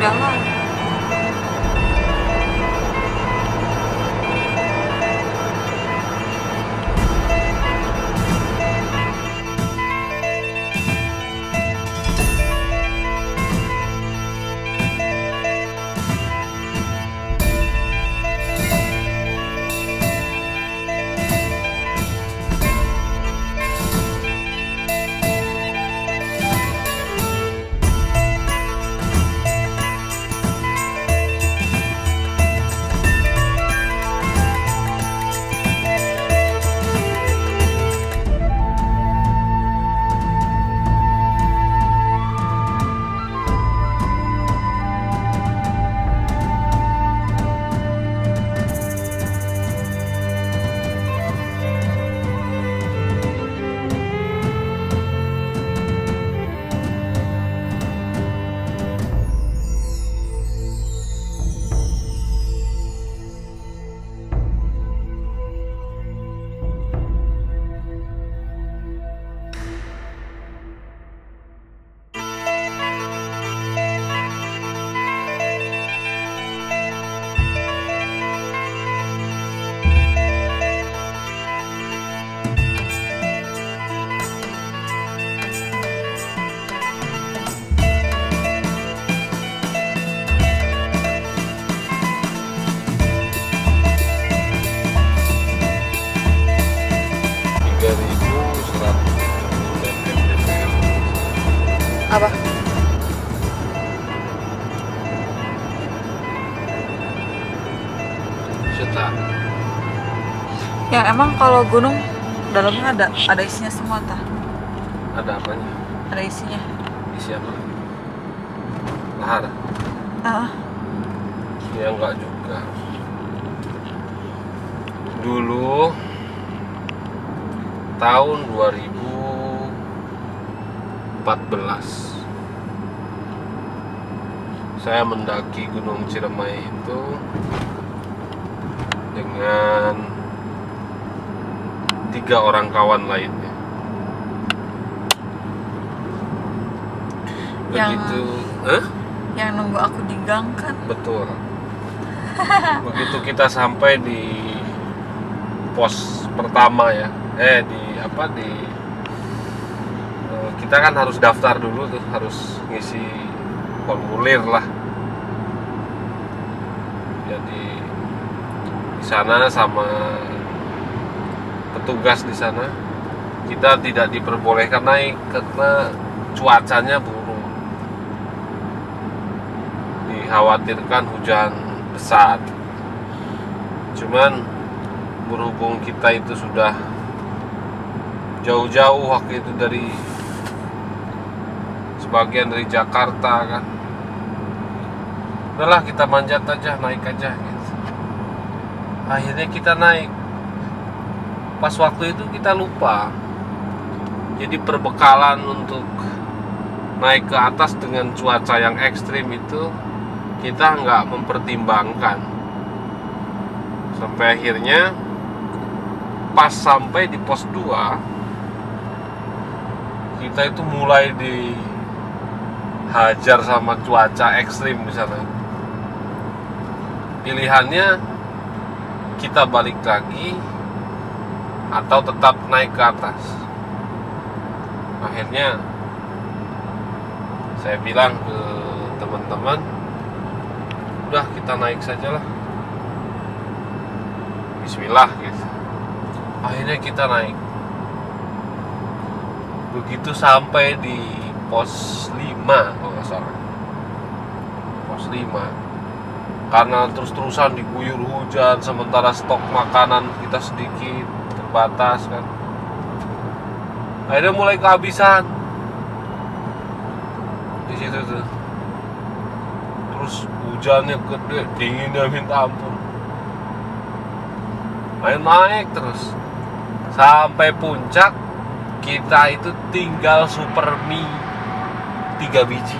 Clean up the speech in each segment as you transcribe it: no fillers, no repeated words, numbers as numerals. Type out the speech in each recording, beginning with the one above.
jalan. Apa? Suta. Ya emang kalau gunung dalamnya ada isinya semua tah. Ada apanya? Ada isinya. Isi apa? Lahar? Ah, Ya enggak juga. Dulu tahun 2014 saya mendaki Gunung Ciremai itu dengan 3 orang kawan lainnya. Yang- Begitu, yang nunggu aku di gang kan. betul. Begitu kita sampai di pos pertama ya, kita kan harus daftar dulu tuh, harus ngisi formulir lah. Jadi di sana sama petugas di sana kita tidak diperbolehkan naik karena cuacanya buruk. Dikhawatirkan hujan besar. Cuman berhubung kita itu sudah jauh-jauh waktu itu sebagian dari Jakarta kan, udahlah kita manjat aja, naik aja gitu. Akhirnya kita naik. Pas waktu itu kita lupa, jadi perbekalan untuk naik ke atas dengan cuaca yang ekstrim itu kita nggak mempertimbangkan. Sampai akhirnya pas sampai di pos 2 kita itu mulai dihajar sama cuaca ekstrim di sana. Pilihannya kita balik lagi atau tetap naik ke atas. Akhirnya saya bilang ke teman-teman, udah kita naik sajalah, bismillah gitu. Akhirnya kita naik. Begitu sampai di pos 5 kalau nggak salah, pos 5, karena terus-terusan diguyur hujan, sementara stok makanan kita sedikit terbatas kan, akhirnya mulai kehabisan di situ tuh. Terus hujannya gede, dinginnya minta ampun. Naik terus sampai puncak. Kita itu tinggal super mie 3 biji.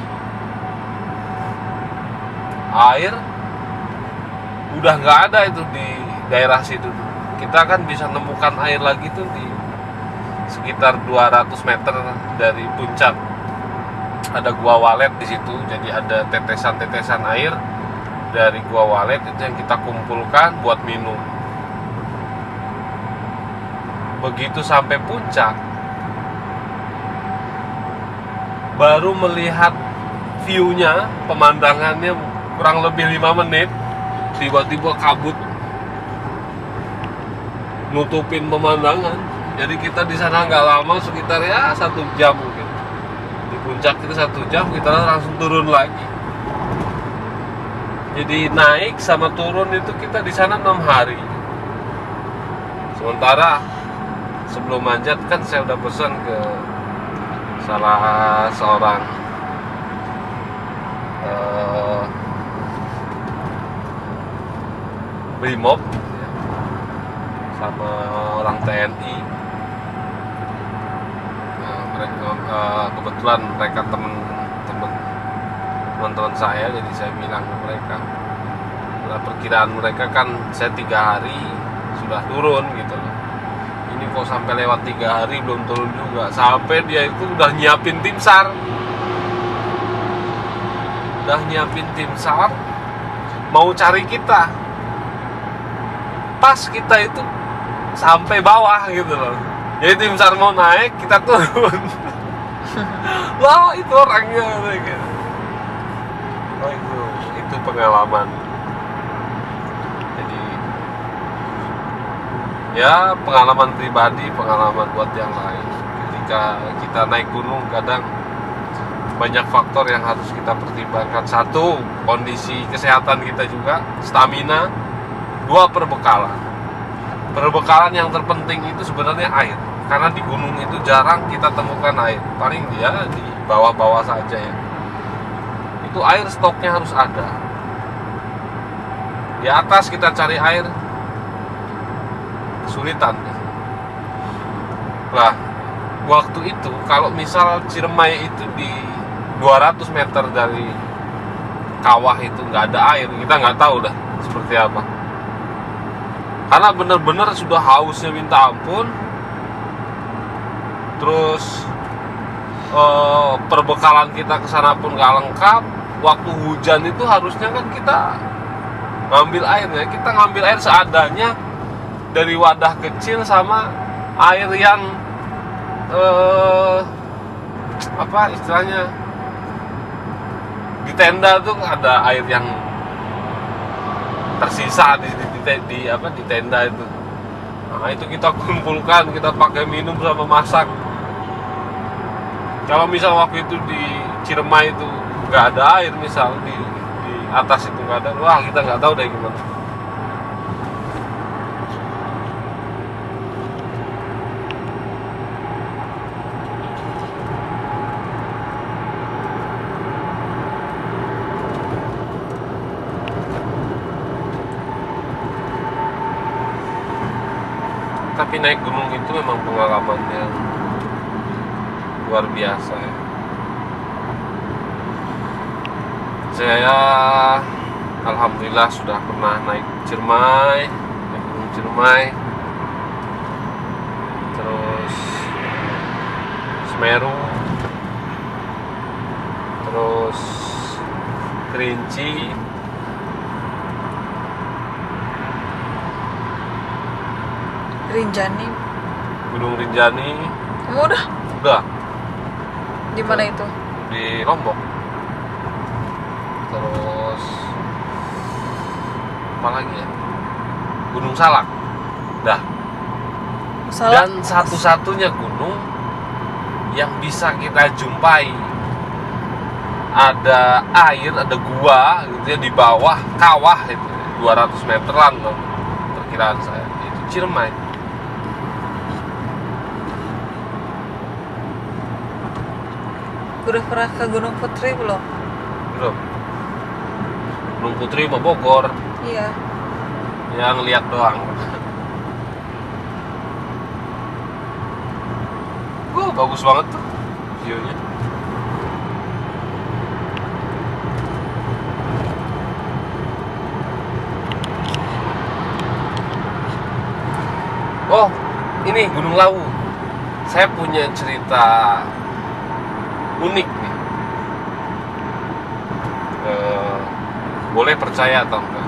Air udah nggak ada itu di daerah situ. Kita kan bisa nemukan air lagi tuh di sekitar 200 meter dari puncak. ada gua walet di situ, jadi ada tetesan-tetesan air dari gua walet itu yang kita kumpulkan buat minum. Begitu sampai puncak, baru melihat view-nya, pemandangannya kurang lebih 5 menit, tiba-tiba kabut nutupin pemandangan. Jadi kita di sana nggak lama, sekitar ya 1 jam mungkin. Di puncak itu 1 jam, kita langsung turun lagi. Jadi naik sama turun itu kita di sana 6 hari. Sementara sebelum manjat kan saya udah pesan ke salah seorang Brimob sama orang TNI. Nah, mereka kebetulan mereka teman-teman saya, jadi saya bilang ke mereka, nah, perkiraan mereka kan saya 3 hari sudah turun gitu loh. Ini kok sampai lewat 3 hari belum turun juga. Sampai dia itu udah nyiapin tim SAR, mau cari kita. Pas kita itu sampai bawah gitu loh, jadi tim SAR mau naik, kita turun. Wah, itu orangnya gitu. Oh, itu pengalaman. Jadi ya pengalaman pribadi, pengalaman buat yang lain. Ketika kita naik gunung, kadang banyak faktor yang harus kita pertimbangkan. 1, kondisi kesehatan kita juga, stamina. 2, perbekalan yang terpenting itu sebenarnya air, karena di gunung itu jarang kita temukan air, paling dia di bawah-bawah saja ya. Itu air stoknya harus ada. Di atas kita cari air kesulitan. Nah, waktu itu kalau misal Ciremai itu di 200 meter dari kawah itu nggak ada air, kita nggak tahu dah seperti apa. Karena benar-benar sudah hausnya minta ampun. Terus perbekalan kita ke sana pun nggak lengkap. Waktu hujan itu harusnya kan kita ngambil airnya, kita ngambil air seadanya dari wadah kecil sama air yang apa istilahnya, di tenda tuh ada air yang tersisa di tenda itu. Nah, itu kita kumpulkan, kita pakai minum sama masak. Kalau misal waktu itu di Ciremai itu nggak ada air, misal di atas itu nggak ada, wah kita nggak tahu deh gimana. Tapi naik gunung itu memang pengalaman yang luar biasa ya. Saya alhamdulillah sudah pernah naik Ciremai, naik gunung Ciremai, terus Semeru, terus Kerinci, Rinjani. Gunung Rinjani. Udah. Di mana itu? Di Lombok. Terus apa lagi ya? Gunung Salak. Dah. Dan satu-satunya gunung yang bisa kita jumpai ada air, ada gua gitu ya di bawah kawah itu 200 meteran loh, perkiraan saya. Itu Ciremai. Udah pernah ke Gunung Putri belum? Belum. Gunung Putri mau Bogor. Iya. Yang lihat doang. Wah, bagus banget tuh view-nya. Oh, ini Gunung Lawu. Saya punya cerita unik nih. boleh percaya atau enggak.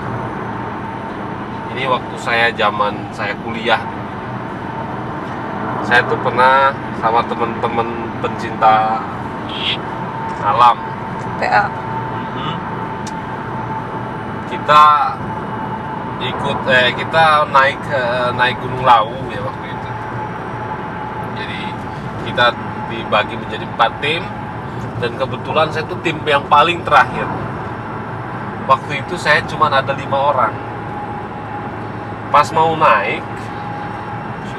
Ini waktu zaman saya kuliah. Saya tuh pernah sama teman-teman pencinta alam. PA. Kita kita naik Gunung Lawu ya waktu itu. Jadi kita dibagi menjadi 4 tim, dan kebetulan saya tuh tim yang paling terakhir. Waktu itu saya cuma ada 5 orang. Pas mau naik,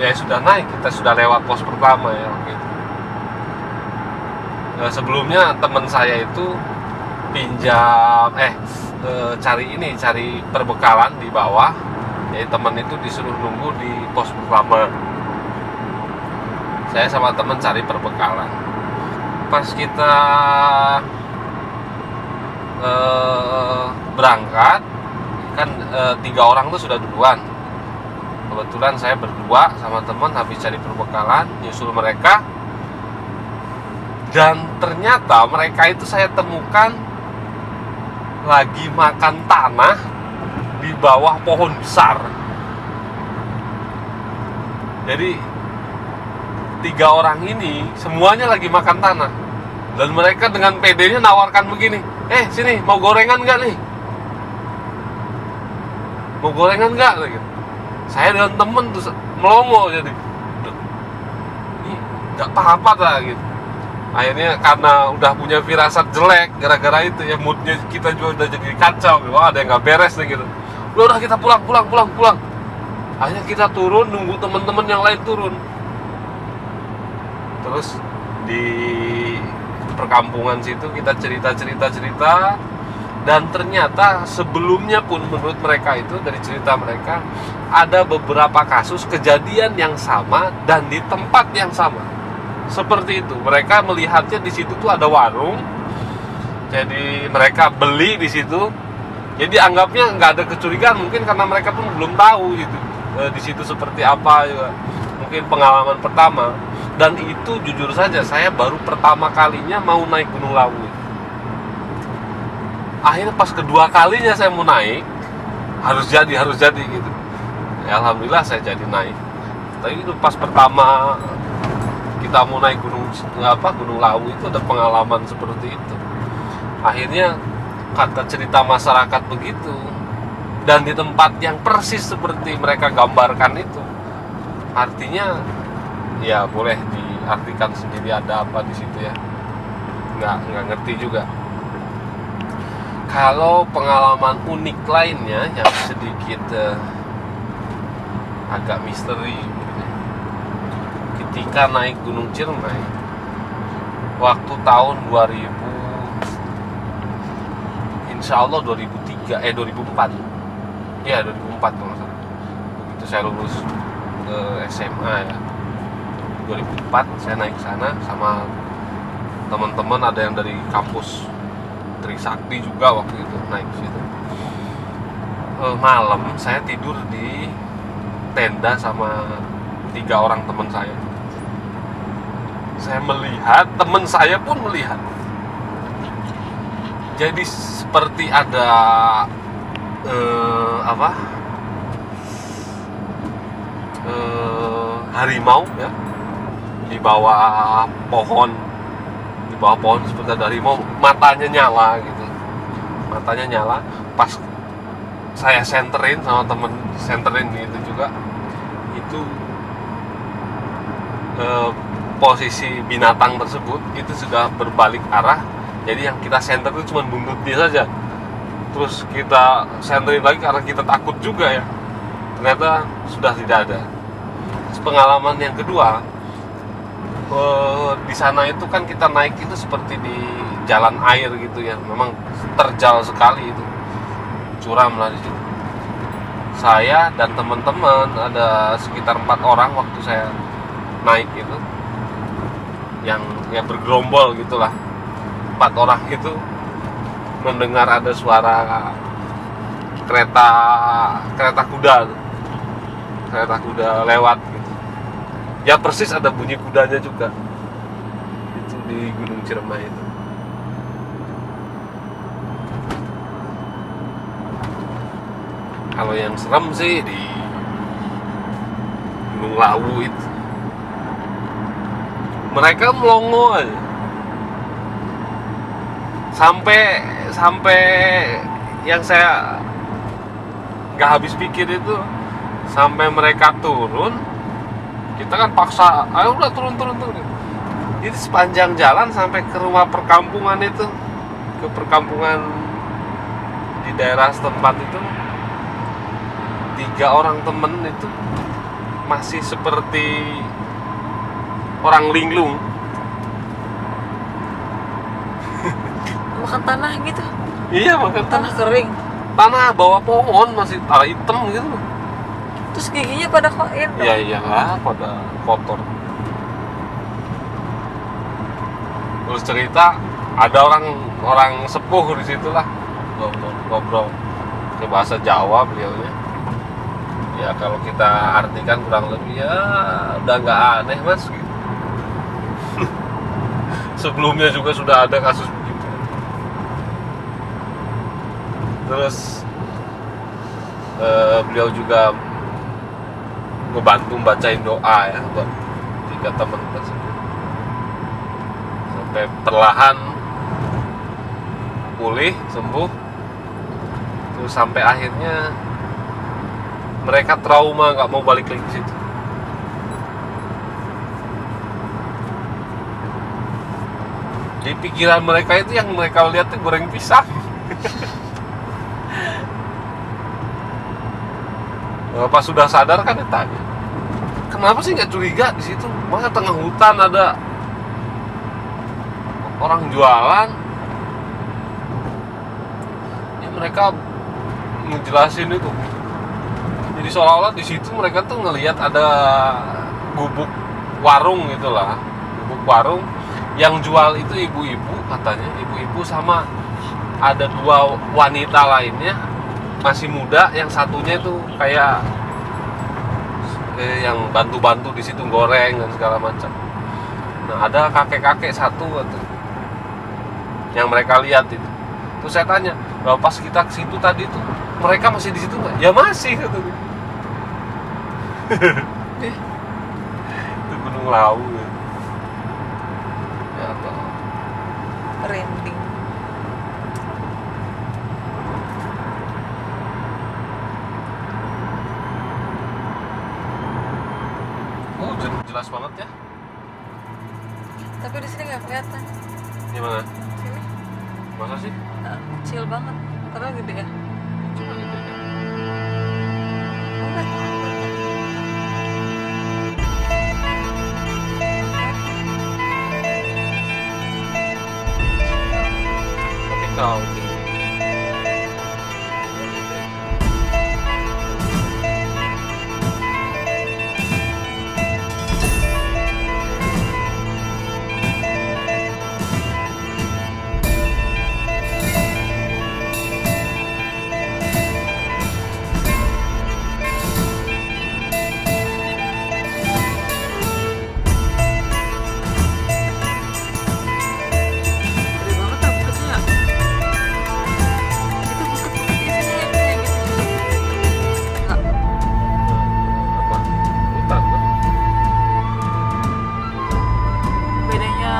ya sudah naik, kita sudah lewat pos pertama ya waktu itu. Sebelumnya teman saya itu pinjam cari perbekalan di bawah. Jadi teman itu disuruh nunggu di pos pertama. Saya sama teman cari perbekalan. Pas kita berangkat kan 3 orang tuh sudah duluan. Kebetulan saya berdua sama teman habis cari perbekalan, nyusul mereka. Dan ternyata mereka itu saya temukan lagi makan tanah di bawah pohon besar. Jadi 3 orang ini semuanya lagi makan tanah, dan mereka dengan pedenya nawarkan begini, sini mau gorengan nggak nih? Mau gorengan nggak? Gitu. Saya dengan temen tuh melongo, jadi ini nggak apa-apa lah gitu. Akhirnya karena udah punya firasat jelek gara-gara itu ya, moodnya kita juga udah jadi kacau gitu. Wah, ada yang nggak beres nih gitu. Udah kita pulang. Akhirnya kita turun nunggu teman-teman yang lain turun. Terus di perkampungan situ kita cerita, dan ternyata sebelumnya pun menurut mereka itu, dari cerita mereka, ada beberapa kasus kejadian yang sama dan di tempat yang sama. Seperti itu, mereka melihatnya di situ tuh ada warung, jadi mereka beli di situ. Jadi anggapnya nggak ada kecurigaan, mungkin karena mereka pun belum tahu gitu di situ seperti apa juga. Mungkin pengalaman pertama. Dan itu jujur saja saya baru pertama kalinya mau naik Gunung Lawu. Akhirnya pas kedua kalinya saya mau naik, harus jadi gitu. Ya, alhamdulillah saya jadi naik. Tapi itu pas pertama kita mau naik Gunung Lawu itu ada pengalaman seperti itu. Akhirnya kata cerita masyarakat begitu, dan di tempat yang persis seperti mereka gambarkan itu, artinya ya boleh diartikan sendiri ada apa di situ ya. Nggak ngerti juga. Kalau pengalaman unik lainnya yang sedikit agak misteri, ketika naik Gunung Ciremai waktu tahun 2004 ya 2004 kalau nggak salah. Begitu saya lulus ke SMA ya, 2004 saya naik ke sana sama teman-teman, ada yang dari kampus Trisakti juga waktu itu naik ke situ. Malam saya tidur di tenda sama 3 orang teman saya. Saya melihat, teman saya pun melihat. Jadi seperti ada harimau ya di bawah pohon seperti ada harimau, matanya nyala. Pas saya senterin sama temen gitu juga, itu posisi binatang tersebut itu sudah berbalik arah. Jadi yang kita senter itu cuma buntutnya saja. Terus kita senterin lagi karena kita takut juga ya, ternyata sudah tidak ada. Terus pengalaman yang kedua, di sana itu kan kita naik itu seperti di jalan air gitu ya, memang terjal sekali itu, curam lah di situ. Saya dan teman-teman ada sekitar 4 orang waktu saya naik itu, yang ya bergerombol gitulah. 4 orang itu mendengar ada suara kereta kuda lewat gitu. Ya persis ada bunyi kudanya juga. Itu di Gunung Ciremai itu. Kalau yang serem sih di Gunung Lawu itu. Mereka melongo aja. Sampai yang saya nggak habis pikir itu, sampai mereka turun, kita kan paksa, ayo udah turun. Jadi sepanjang jalan sampai ke rumah perkampungan itu, ke perkampungan di daerah setempat itu, 3 orang temen itu masih seperti orang linglung. Makan tanah gitu, Iya, makan tanah kering. tanah bawah pohon masih tanah hitam gitu. Terus giginya pada koin dong. Iya lah, pada kotor. Terus cerita ada orang sepuh di situ lah, ngobrol ke bahasa Jawa beliaunya. Ya kalau kita artikan kurang lebih ya udah nggak aneh mas gitu. Sebelumnya juga sudah ada kasus begitu. Terus beliau juga ngebantu bacain doa ya buat 3 teman tersebut, sampai perlahan pulih sembuh. Terus sampai akhirnya mereka trauma, nggak mau balik lagi ke situ. Di pikiran mereka itu yang mereka lihat itu goreng pisang. Pas sudah sadar kan ditanya, kenapa sih nggak curiga di situ? Masa tengah hutan ada orang jualan? Ya mereka ngejelasin itu. Jadi seolah-olah di situ mereka tuh ngelihat ada gubuk warung gitulah, gubuk warung yang jual itu ibu-ibu, katanya ibu-ibu sama ada 2 wanita lainnya masih muda, yang satunya itu kayak yang bantu-bantu di situ goreng dan segala macam. Nah ada kakek-kakek satu gitu, yang mereka lihat itu. Terus saya tanya, bahwa pas kita ke situ tadi tuh mereka masih di situ nggak? Ya masih katanya. Itu Gunung Lawu ya. Ya Allah. Merinding. Oh, jelas banget ya. Tapi di sini nggak kelihatan. Gimana? Sini Masa sih? kecil banget. Padahal gede ya. Coba gitu ya. Enggak. Tapi kau Gede banget lah bukitnya. Itu bukit-bukit di sini yang kayak gitu. Enggak. apa? Hutan kan? Bedanya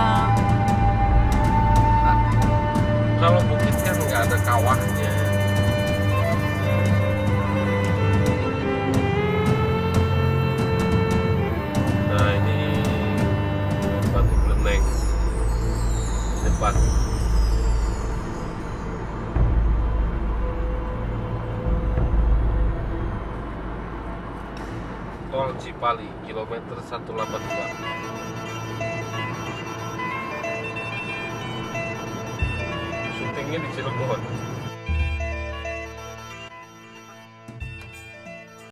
Kalau bukit kan nggak ada kawahnya. Nah ini batu beleneng depan. Tol Cipali kilometer 182. Syutingnya di Cirebon.